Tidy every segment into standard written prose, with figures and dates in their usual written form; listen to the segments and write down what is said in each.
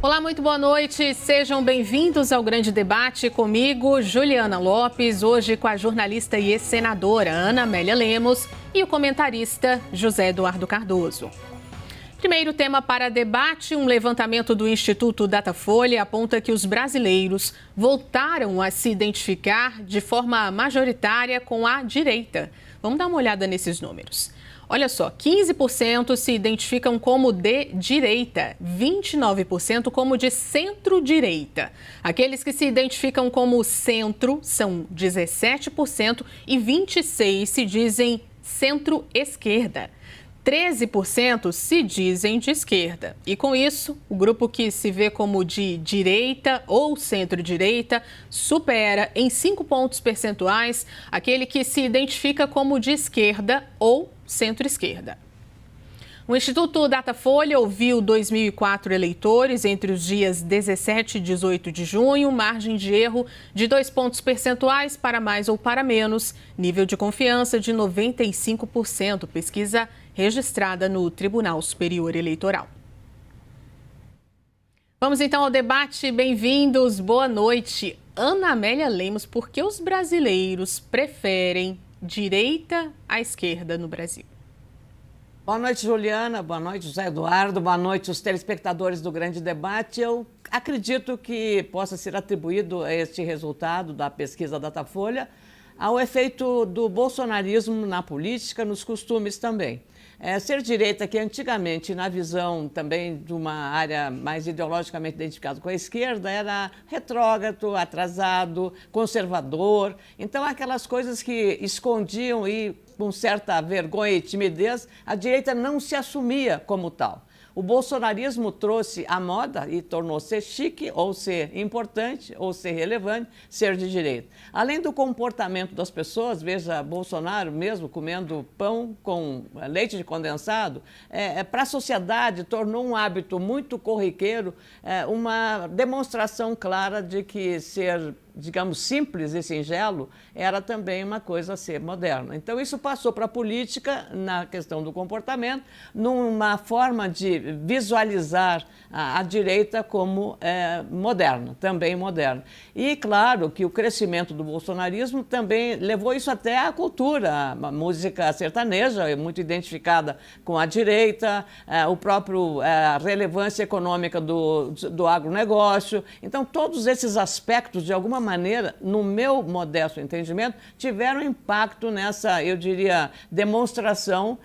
Olá, muito boa noite. Sejam bem-vindos ao Grande Debate comigo, Juliana Lopes, hoje com a jornalista e ex-senadora Ana Amélia Lemos e o comentarista José Eduardo Cardoso. Primeiro tema para debate, um levantamento do Instituto Datafolha aponta que os brasileiros voltaram a se identificar de forma majoritária com a direita. Vamos dar uma olhada nesses números. Olha só, 15% se identificam como de direita, 29% como de centro-direita. Aqueles que se identificam como centro são 17% e 26% se dizem centro-esquerda. 13% se dizem de esquerda. E com isso, o grupo que se vê como de direita ou centro-direita supera em 5 pontos percentuais aquele que se identifica como de esquerda ou centro-esquerda. O Instituto Datafolha ouviu 2.004 eleitores entre os dias 17 e 18 de junho, margem de erro de 2 pontos percentuais para mais ou para menos, nível de confiança de 95%, pesquisa registrada no Tribunal Superior Eleitoral. Vamos então ao debate, bem-vindos, boa noite. Ana Amélia Lemos, por que os brasileiros preferem direita à esquerda no Brasil? Boa noite, Juliana. Boa noite, José Eduardo. Boa noite, os telespectadores do Grande Debate. Eu acredito que possa ser atribuído a este resultado da pesquisa Datafolha ao efeito do bolsonarismo na política, nos costumes também. Ser direita, que antigamente, na visão também de uma área mais ideologicamente identificada com a esquerda, era retrógrado, atrasado, conservador. Então, aquelas coisas que escondiam e, com certa vergonha e timidez, a direita não se assumia como tal. O bolsonarismo trouxe à moda e tornou ser chique, ou ser importante, ou ser relevante, ser de direita. Além do comportamento das pessoas, veja Bolsonaro mesmo comendo pão com leite de condensado, para a sociedade tornou um hábito muito corriqueiro, uma demonstração clara de que ser, digamos, simples e singelo, era também uma coisa a ser moderna. Então, isso passou para a política, na questão do comportamento, numa forma de visualizar a direita como moderna, também moderna. E, claro, que o crescimento do bolsonarismo também levou isso até à cultura. A música sertaneja é muito identificada com a direita, a relevância econômica do agronegócio. Então, todos esses aspectos, de alguma maneira, no meu modesto entendimento, tiveram impacto nessa, eu diria, demonstração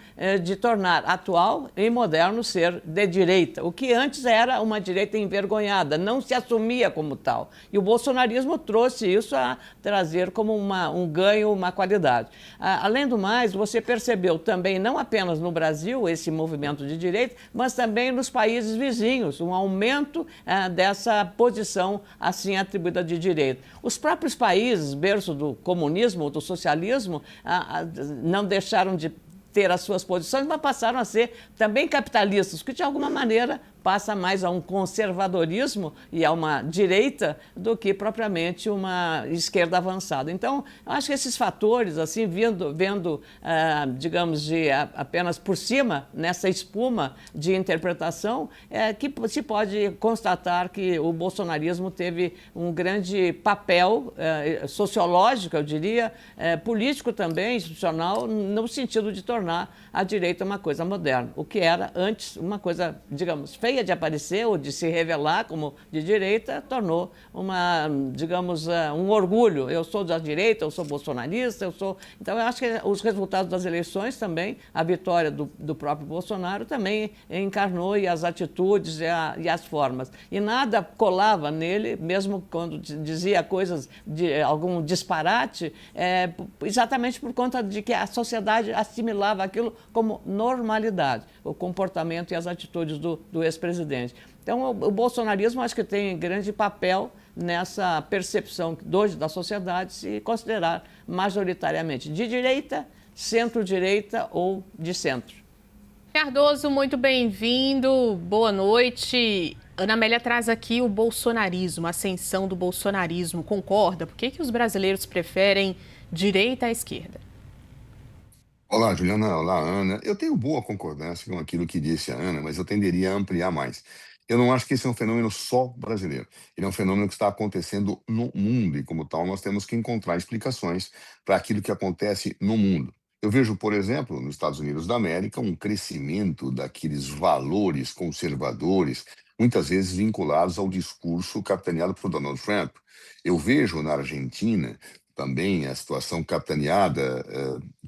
de tornar atual e moderno ser de direita, o que antes era uma direita envergonhada, não se assumia como tal. E o bolsonarismo trouxe isso a trazer como um ganho, uma qualidade. Além do mais, você percebeu também, não apenas no Brasil, esse movimento de direita, mas também nos países vizinhos, um aumento dessa posição assim atribuída de direita. Os próprios países, berço do comunismo ou do socialismo, não deixaram de ter as suas posições, mas passaram a ser também capitalistas, que de alguma maneira passa mais a um conservadorismo e a uma direita do que propriamente uma esquerda avançada. Então, eu acho que esses fatores, assim, vendo digamos, apenas por cima, nessa espuma de interpretação, que se pode constatar que o bolsonarismo teve um grande papel sociológico, eu diria, político também, institucional, no sentido de tornar a direita uma coisa moderna, o que era antes uma coisa, digamos, feia de aparecer ou de se revelar como de direita, tornou digamos, um orgulho. Eu sou da direita, eu sou bolsonarista, Então, eu acho que os resultados das eleições também, a vitória do próprio Bolsonaro também encarnou e as atitudes e as formas. E nada colava nele, mesmo quando dizia coisas de algum disparate, exatamente por conta de que a sociedade assimilava aquilo como normalidade, o comportamento e as atitudes do ex-presidente. Então, o bolsonarismo acho que tem grande papel nessa percepção hoje da sociedade se considerar majoritariamente de direita, centro-direita ou de centro. Cardoso, muito bem-vindo, boa noite. Ana Amélia traz aqui o bolsonarismo, a ascensão do bolsonarismo. Concorda? Por que os brasileiros preferem direita à esquerda? Olá, Juliana. Olá, Ana. Eu tenho boa concordância com aquilo que disse a Ana, mas eu tenderia a ampliar mais. Eu não acho que esse é um fenômeno só brasileiro. Ele é um fenômeno que está acontecendo no mundo e, como tal, nós temos que encontrar explicações para aquilo que acontece no mundo. Eu vejo, por exemplo, nos Estados Unidos da América, um crescimento daqueles valores conservadores, muitas vezes vinculados ao discurso capitaneado por Donald Trump. Eu vejo na Argentina também a situação capitaneada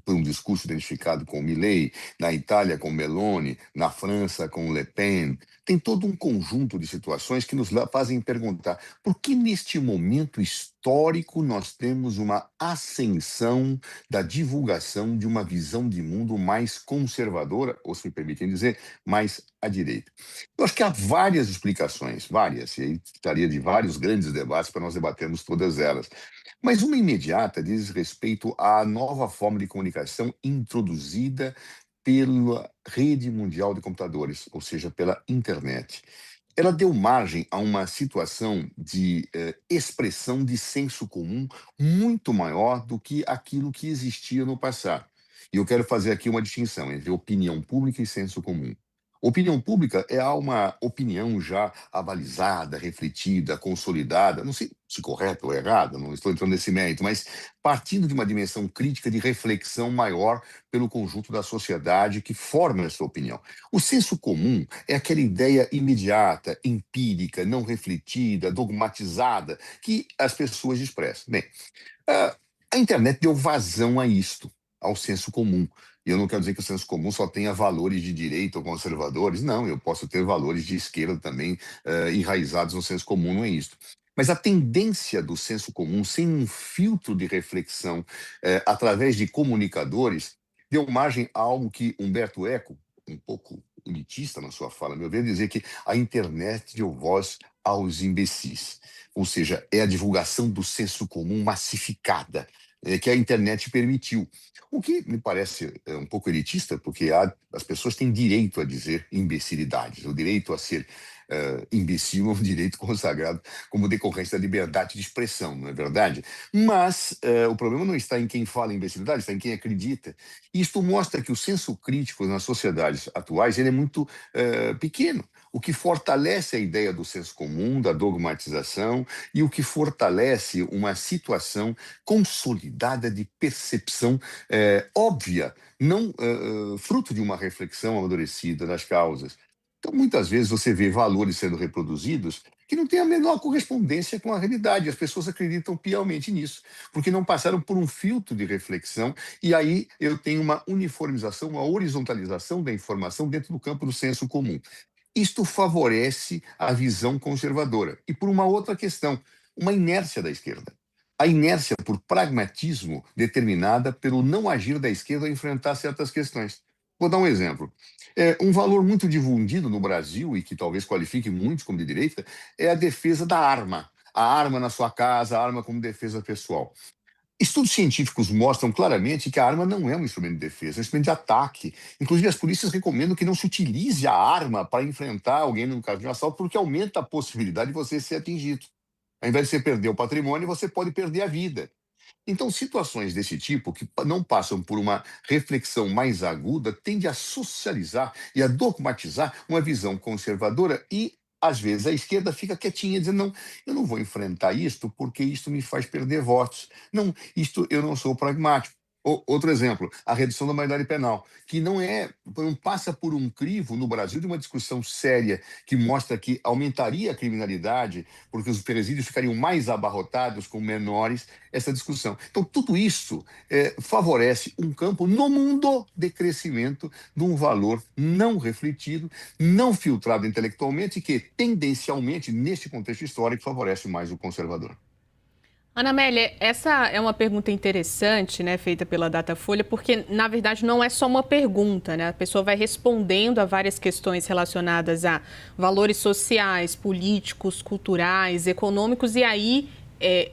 por um discurso identificado com Milei, na Itália com Meloni, na França com Le Pen. Tem todo um conjunto de situações que nos fazem perguntar por que neste momento histórico nós temos uma ascensão da divulgação de uma visão de mundo mais conservadora, ou se me permitem dizer, mais à direita. Eu acho que há várias explicações, várias, e aí estaria de vários grandes debates para nós debatermos todas elas. Mas uma imediata diz respeito à nova forma de comunicação introduzida pela rede mundial de computadores, ou seja, pela internet. Ela deu margem a uma situação de expressão de senso comum muito maior do que aquilo que existia no passado. E eu quero fazer aqui uma distinção entre opinião pública e senso comum. Opinião pública é uma opinião já avalizada, refletida, consolidada, não sei se correta ou errada, não estou entrando nesse mérito, mas partindo de uma dimensão crítica de reflexão maior pelo conjunto da sociedade que forma essa opinião. O senso comum é aquela ideia imediata, empírica, não refletida, dogmatizada, que as pessoas expressam. Bem, a internet deu vazão a isto, ao senso comum. E eu não quero dizer que o senso comum só tenha valores de direita ou conservadores. Não, eu posso ter valores de esquerda também enraizados no senso comum, não é isso. Mas a tendência do senso comum, sem um filtro de reflexão através de comunicadores, deu margem a algo que Humberto Eco, um pouco elitista na sua fala, meu ver, dizer que a internet deu voz aos imbecis. Ou seja, é a divulgação do senso comum massificada que a internet permitiu. O que me parece um pouco elitista, porque as pessoas têm direito a dizer imbecilidades. O direito a ser imbecil é um direito consagrado como decorrência da liberdade de expressão, não é verdade? Mas o problema não está em quem fala imbecilidade, está em quem acredita. E isto mostra que o senso crítico nas sociedades atuais ele é muito pequeno. O que fortalece a ideia do senso comum, da dogmatização, e o que fortalece uma situação consolidada de percepção óbvia, não fruto de uma reflexão amadurecida das causas. Então, muitas vezes você vê valores sendo reproduzidos que não têm a menor correspondência com a realidade. As pessoas acreditam piamente nisso, porque não passaram por um filtro de reflexão, e aí eu tenho uma uniformização, uma horizontalização da informação dentro do campo do senso comum. Isto favorece a visão conservadora. E por uma outra questão, uma inércia da esquerda. A inércia por pragmatismo determinada pelo não agir da esquerda a enfrentar certas questões. Vou dar um exemplo. Um valor muito difundido no Brasil, e que talvez qualifique muitos como de direita, é a defesa da arma. A arma na sua casa, a arma como defesa pessoal. Estudos científicos mostram claramente que a arma não é um instrumento de defesa, é um instrumento de ataque. Inclusive, as polícias recomendam que não se utilize a arma para enfrentar alguém no caso de um assalto, porque aumenta a possibilidade de você ser atingido. Ao invés de você perder o patrimônio, você pode perder a vida. Então, situações desse tipo, que não passam por uma reflexão mais aguda, tendem a socializar e a dogmatizar uma visão conservadora e, às vezes, a esquerda fica quietinha, dizendo, não, eu não vou enfrentar isto porque isto me faz perder votos. Não, isto eu não sou pragmático. Outro exemplo, a redução da maioridade penal, que não passa por um crivo no Brasil de uma discussão séria que mostra que aumentaria a criminalidade, porque os presídios ficariam mais abarrotados com menores, essa discussão. Então, tudo isso favorece um campo no mundo de crescimento de um valor não refletido, não filtrado intelectualmente, que tendencialmente, neste contexto histórico, favorece mais o conservador. Ana Amélia, essa é uma pergunta interessante, né, feita pela Datafolha, porque, na verdade, não é só uma pergunta, né? A pessoa vai respondendo a várias questões relacionadas a valores sociais, políticos, culturais, econômicos, e aí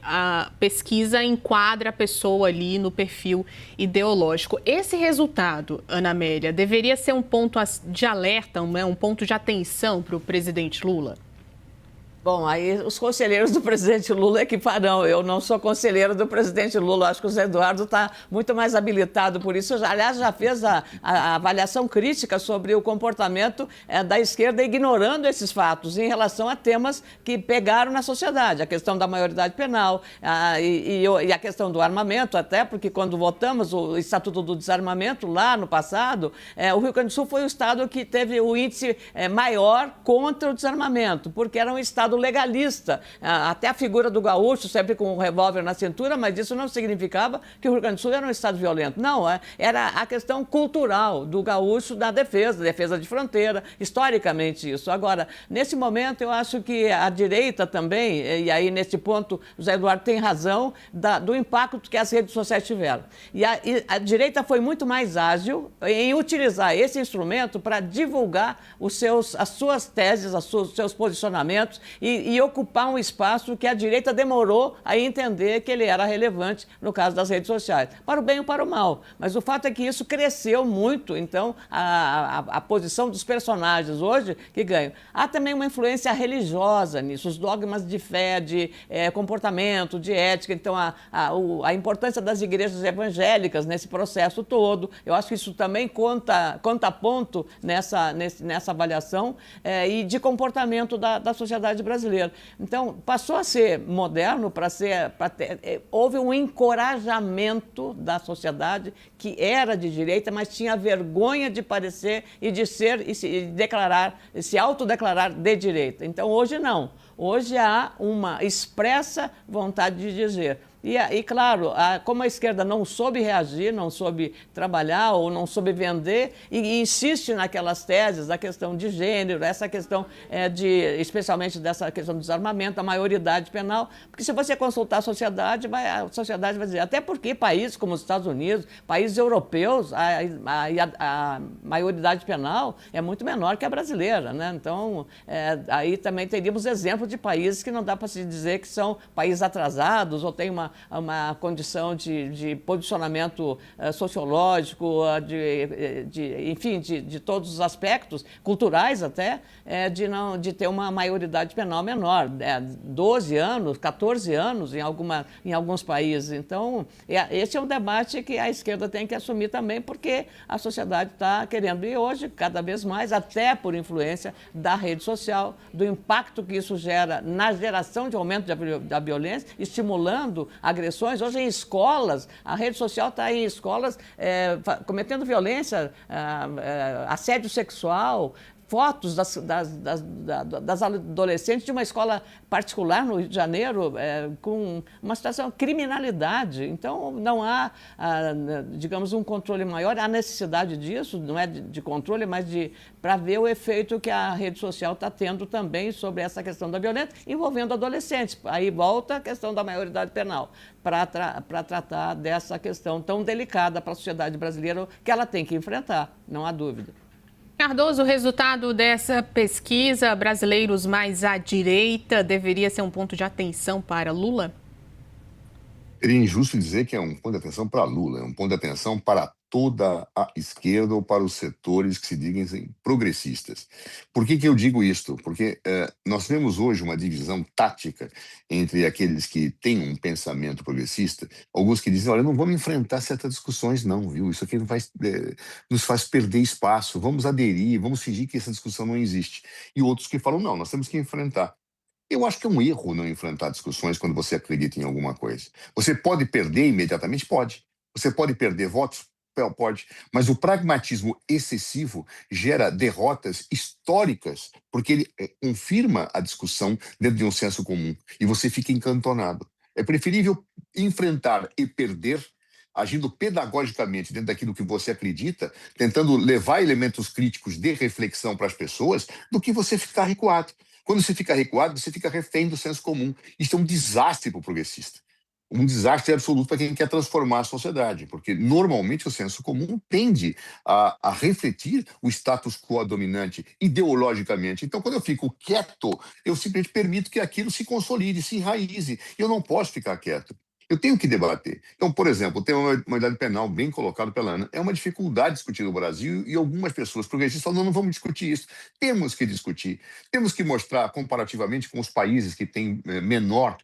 a pesquisa enquadra a pessoa ali no perfil ideológico. Esse resultado, Ana Amélia, deveria ser um ponto de alerta, um ponto de atenção para o presidente Lula? Bom, aí os conselheiros do presidente Lula é que farão. Eu não sou conselheiro do presidente Lula. Acho que o Zé Eduardo está muito mais habilitado por isso. Aliás, já fez a avaliação crítica sobre o comportamento da esquerda, ignorando esses fatos em relação a temas que pegaram na sociedade. A questão da maioridade penal e a questão do armamento, até porque quando votamos o Estatuto do Desarmamento lá no passado, o Rio Grande do Sul foi o estado que teve o índice maior contra o desarmamento, porque era um estado legalista, até a figura do gaúcho, sempre com um revólver na cintura, mas isso não significava que o Rio Grande do Sul era um estado violento. Não, era a questão cultural do gaúcho da defesa de fronteira, historicamente isso. Agora, nesse momento, eu acho que a direita também, e aí nesse ponto o Zé Eduardo tem razão, do impacto que as redes sociais tiveram. E a direita foi muito mais ágil em utilizar esse instrumento para divulgar as suas teses, os seus posicionamentos, e ocupar um espaço que a direita demorou a entender que ele era relevante no caso das redes sociais, para o bem ou para o mal. Mas o fato é que isso cresceu muito, então a posição dos personagens hoje que ganham. Há também uma influência religiosa nisso, os dogmas de fé, de comportamento, de ética, então a importância das igrejas evangélicas nesse processo todo. Eu acho que isso também conta ponto nessa avaliação e de comportamento da sociedade brasileira. Então, passou a ser moderno, houve um encorajamento da sociedade que era de direita, mas tinha vergonha de parecer e de ser e se autodeclarar de direita. Então, hoje não. Hoje há uma expressa vontade de dizer. E claro, como a esquerda não soube reagir, não soube trabalhar ou não soube vender, e insiste naquelas teses da questão de gênero, essa questão especialmente dessa questão do desarmamento, da maioridade penal, porque se você consultar a sociedade vai dizer, até porque países como os Estados Unidos, países europeus, a maioridade penal é muito menor que a brasileira, né? Então, aí também teríamos exemplos de países que não dá para se dizer que são países atrasados ou têm uma condição de posicionamento sociológico, enfim, de todos os aspectos, culturais até, de ter uma maioridade penal menor, 12 anos, 14 anos em alguns países. Então, esse é um debate que a esquerda tem que assumir também, porque a sociedade está querendo, e hoje, cada vez mais, até por influência da rede social, do impacto que isso gera na geração de aumento da violência, estimulando agressões. Hoje em escolas, a rede social está em escolas cometendo violência, assédio sexual, fotos das adolescentes de uma escola particular no Rio de Janeiro com uma situação de criminalidade. Então, não há, digamos, um controle maior. Há necessidade disso, não é de controle, mas para ver o efeito que a rede social está tendo também sobre essa questão da violência, envolvendo adolescentes. Aí volta a questão da maioridade penal, para tratar dessa questão tão delicada para a sociedade brasileira, que ela tem que enfrentar, não há dúvida. Cardoso, o resultado dessa pesquisa, brasileiros mais à direita, deveria ser um ponto de atenção para Lula? Seria injusto dizer que é um ponto de atenção para Lula, é um ponto de atenção para toda a esquerda ou para os setores que se dizem progressistas. Por que eu digo isto? Porque nós temos hoje uma divisão tática entre aqueles que têm um pensamento progressista, alguns que dizem, olha, não vamos enfrentar certas discussões não, viu? Isso aqui nos faz perder espaço, vamos aderir, vamos fingir que essa discussão não existe. E outros que falam, não, nós temos que enfrentar. Eu acho que é um erro não enfrentar discussões quando você acredita em alguma coisa. Você pode perder imediatamente? Pode. Você pode perder votos? Pode. Mas o pragmatismo excessivo gera derrotas históricas, porque ele confirma a discussão dentro de um senso comum e você fica encantonado. É preferível enfrentar e perder agindo pedagogicamente dentro daquilo que você acredita, tentando levar elementos críticos de reflexão para as pessoas, do que você ficar recuado. Quando você fica recuado, você fica refém do senso comum. Isso é um desastre para o progressista. Um desastre absoluto para quem quer transformar a sociedade, porque normalmente o senso comum tende a refletir o status quo dominante ideologicamente. Então, quando eu fico quieto, eu simplesmente permito que aquilo se consolide, se enraize. Eu não posso ficar quieto. Eu tenho que debater. Então, por exemplo, tem uma idade penal bem colocada pela Ana. É uma dificuldade discutir no Brasil e algumas pessoas progressistas falam, não vamos discutir isso. Temos que discutir. Temos que mostrar, comparativamente com os países que têm menor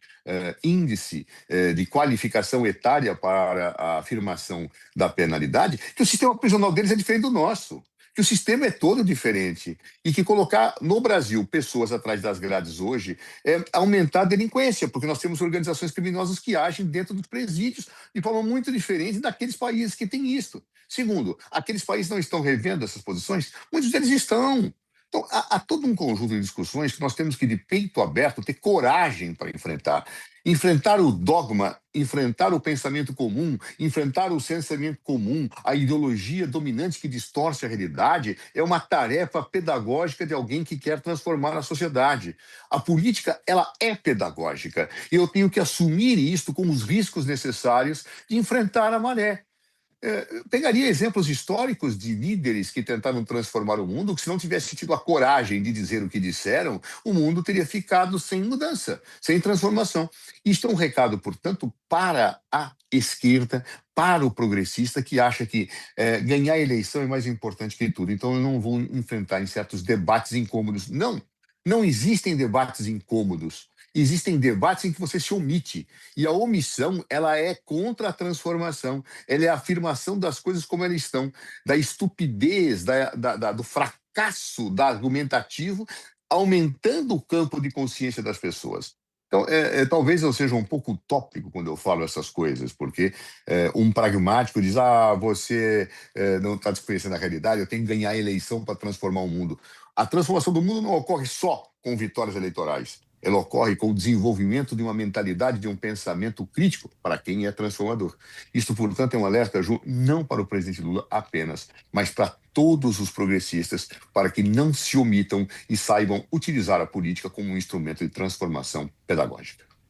índice de qualificação etária para a afirmação da penalidade, que o sistema prisional deles é diferente do nosso, que o sistema é todo diferente e que colocar no Brasil pessoas atrás das grades hoje é aumentar a delinquência, porque nós temos organizações criminosas que agem dentro dos presídios de forma muito diferente daqueles países que têm isso. Segundo, aqueles países não estão revendo essas posições? Muitos deles estão. Então, há todo um conjunto de discussões que nós temos que, de peito aberto, ter coragem para enfrentar. Enfrentar o dogma, enfrentar o pensamento comum, enfrentar o sentimento comum, a ideologia dominante que distorce a realidade, é uma tarefa pedagógica de alguém que quer transformar a sociedade. A política, ela é pedagógica. E eu tenho que assumir isto como os riscos necessários de enfrentar a maré. Eu pegaria exemplos históricos de líderes que tentaram transformar o mundo, que se não tivesse tido a coragem de dizer o que disseram, o mundo teria ficado sem mudança, sem transformação. Isto é um recado, portanto, para a esquerda, para o progressista que acha que ganhar a eleição é mais importante que tudo. Então eu não vou enfrentar em certos debates incômodos. Não, não existem debates incômodos. Existem debates em que você se omite. E a omissão, ela é contra a transformação. Ela é a afirmação das coisas como elas estão, da estupidez, do fracasso da argumentativo, aumentando o campo de consciência das pessoas. Então, talvez eu seja um pouco utópico quando eu falo essas coisas, porque um pragmático diz, você não está desconhecendo a realidade, eu tenho que ganhar a eleição para transformar o mundo. A transformação do mundo não ocorre só com vitórias eleitorais. Ela ocorre com o desenvolvimento de uma mentalidade, de um pensamento crítico para quem é transformador. Isso, portanto, é um alerta, Ju, não para o presidente Lula apenas, mas para todos os progressistas, para que não se omitam e saibam utilizar a política como um instrumento de transformação pedagógica.